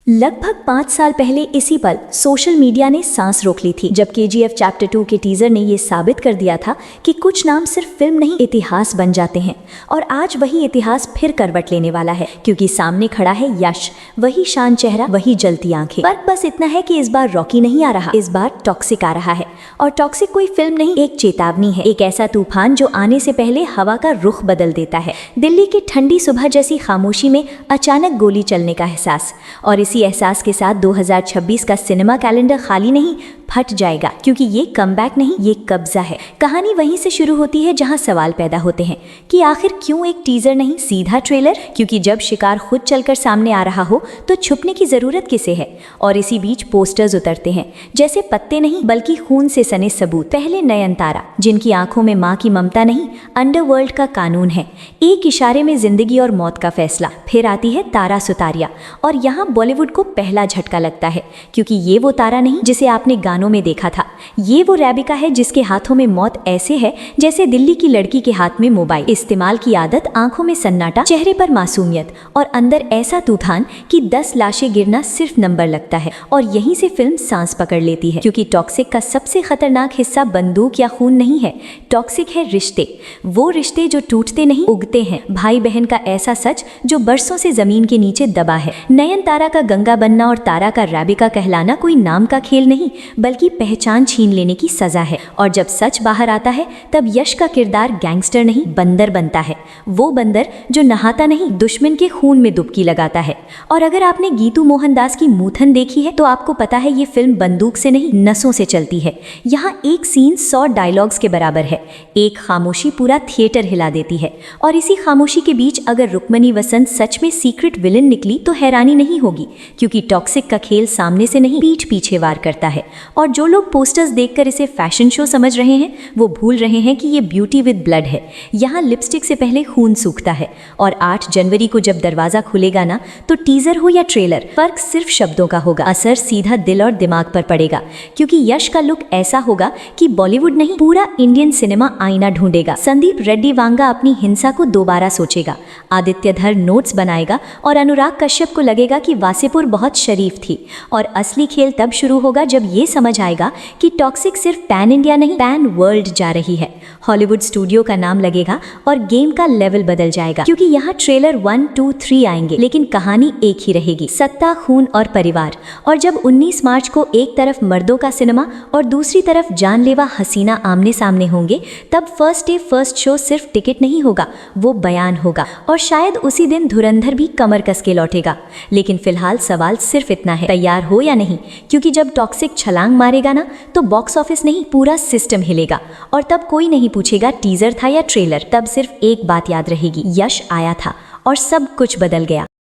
लगभग 5 साल पहले इसी पल सोशल मीडिया ने सांस रोक ली थी जब KGF चैप्टर 2 के टीजर ने ये साबित कर दिया था कि कुछ नाम सिर्फ फिल्म नहीं इतिहास बन जाते हैं। और आज वही इतिहास फिर करवट लेने वाला है, क्योंकि सामने खड़ा है यश, वही शांत चेहरा, वही जलती आंखें। फर्क बस इतना है कि इस बार रॉकी नहीं आ रहा, इस बार टॉक्सिक आ रहा है। और टॉक्सिक कोई फिल्म नहीं, एक चेतावनी है, एक ऐसा तूफान जो आने से पहले हवा का रुख बदल देता है। दिल्ली की ठंडी सुबह जैसी खामोशी में अचानक गोली चलने का एहसास, और इसी एहसास के साथ 2026 का सिनेमा कैलेंडर खाली नहीं, फट जाएगा। क्योंकि ये कमबैक नहीं, ये कब्जा है। कहानी वहीं से शुरू होती है जहां सवाल पैदा होते हैं कि आखिर क्यों एक टीजर नहीं, सीधा ट्रेलर? क्योंकि जब शिकार खुद चलकर सामने आ रहा हो तो छुपने की जरूरत किसे है? और इसी बीच पोस्टर्स उतरते हैं, जैसे पत्ते नहीं बल्कि खून से सने सबूत। पहले नयनतारा, जिनकी आंखों में माँ की ममता नहीं, अंडरवर्ल्ड का कानून है, एक इशारे में जिंदगी और मौत का फैसला। फिर आती है तारा सुतारिया, और यहाँ बॉलीवुड को पहला झटका लगता है, क्योंकि ये वो तारा नहीं जिसे आपने गानों में देखा था। ये वो रैबिका है जिसके हाथों में मौत ऐसे है जैसे दिल्ली की लड़की के हाथ में मोबाइल। इस्तेमाल की आदत, आंखों में सन्नाटा, चेहरे पर मासूमियत, और अंदर ऐसा तूफान कि 10 लाशें गिरना सिर्फ नंबर लगता है। और यहीं से फिल्म सांस पकड़ लेती है, क्योंकि टॉक्सिक का सबसे खतरनाक हिस्सा बंदूक या खून नहीं है, टॉक्सिक है रिश्ते। वो रिश्ते जो टूटते नहीं, उगते हैं। भाई बहन का ऐसा सच जो बरसों से जमीन के नीचे दबा है। नयनतारा का गंगा बनना और तारा का रैबिका कहलाना कोई नाम का खेल नहीं, बल्कि पहचान छीन लेने की सजा है। और जब सच बाहर आता है तब यश का किरदार गैंगस्टर नहीं, बंदर बनता है। वो बंदर जो नहाता नहीं, दुश्मन के खून में डुबकी लगाता है। और अगर आपने गीतू मोहनदास की मूथन देखी है तो आपको पता है ये फिल्म बंदूक से नहीं, नसों से चलती है। यहाँ एक सीन 100 डायलॉग्स के बराबर है। एक खामोशी पूरा थिएटर हिला देती है। और इसी खामोशी के बीच अगर रुक्मणी वसंत सच में सीक्रेट विलन निकली तो हैरानी नहीं होगी, क्योंकि टॉक्सिक का खेल सामने से नहीं, पीठ पीछे वार करता है। और जो लोग पोस्टर्स देखकर इसे फैशन शो समझ रहे हैं वो भूल रहे हैं कि ये ब्यूटी विद ब्लड है। यहाँ लिपस्टिक से पहले खून सूखता है। और 8 जनवरी को जब दरवाजा खुलेगा ना, तो टीजर हो या ट्रेलर, फर्क सिर्फ शब्दों का होगा, असर सीधा दिल और दिमाग पर पड़ेगा। क्योंकि यश का लुक ऐसा होगा कि बॉलीवुड नहीं, पूरा इंडियन सिनेमा आईना ढूंढेगा। संदीप रेड्डी वांगा अपनी हिंसा को दोबारा सोचेगा, आदित्य धर नोट्स बनाएगा, और अनुराग कश्यप को लगेगा कि वासेपुर बहुत शरीफ थी। और असली खेल तब शुरू होगा जब ये समझ आएगा कि टॉक्सिक सिर्फ पैन इंडिया नहीं, पैन वर्ल्ड जा रही है। हॉलीवुड स्टूडियो का नाम लगेगा और गेम का लेवल बदल जाएगा, क्योंकि यहाँ ट्रेलर 1, 2, 3 आएंगे, लेकिन कहानी एक ही रहेगी, सत्ता, खून और परिवार। और जब 19 मार्च को एक तरफ मर्दों का सिनेमा और दूसरी तरफ जानलेवा हसीना आमने सामने होंगे, तब फर्स्ट डे फर्स्ट शो सिर्फ टिकट नहीं होगा, वो बयान होगा। और शायद उसी दिन धुरंधर भी कमर कस के लौटेगा। लेकिन फिलहाल सवाल सिर्फ इतना है, तैयार हो या नहीं? क्योंकि जब टॉक्सिक छलांग मारेगा ना, तो बॉक्स ऑफिस नहीं, पूरा सिस्टम हिलेगा। और तब कोई नहीं पूछेगा टीजर था या ट्रेलर, तब सिर्फ एक बात याद रहेगी, यश आया था और सब कुछ बदल गया।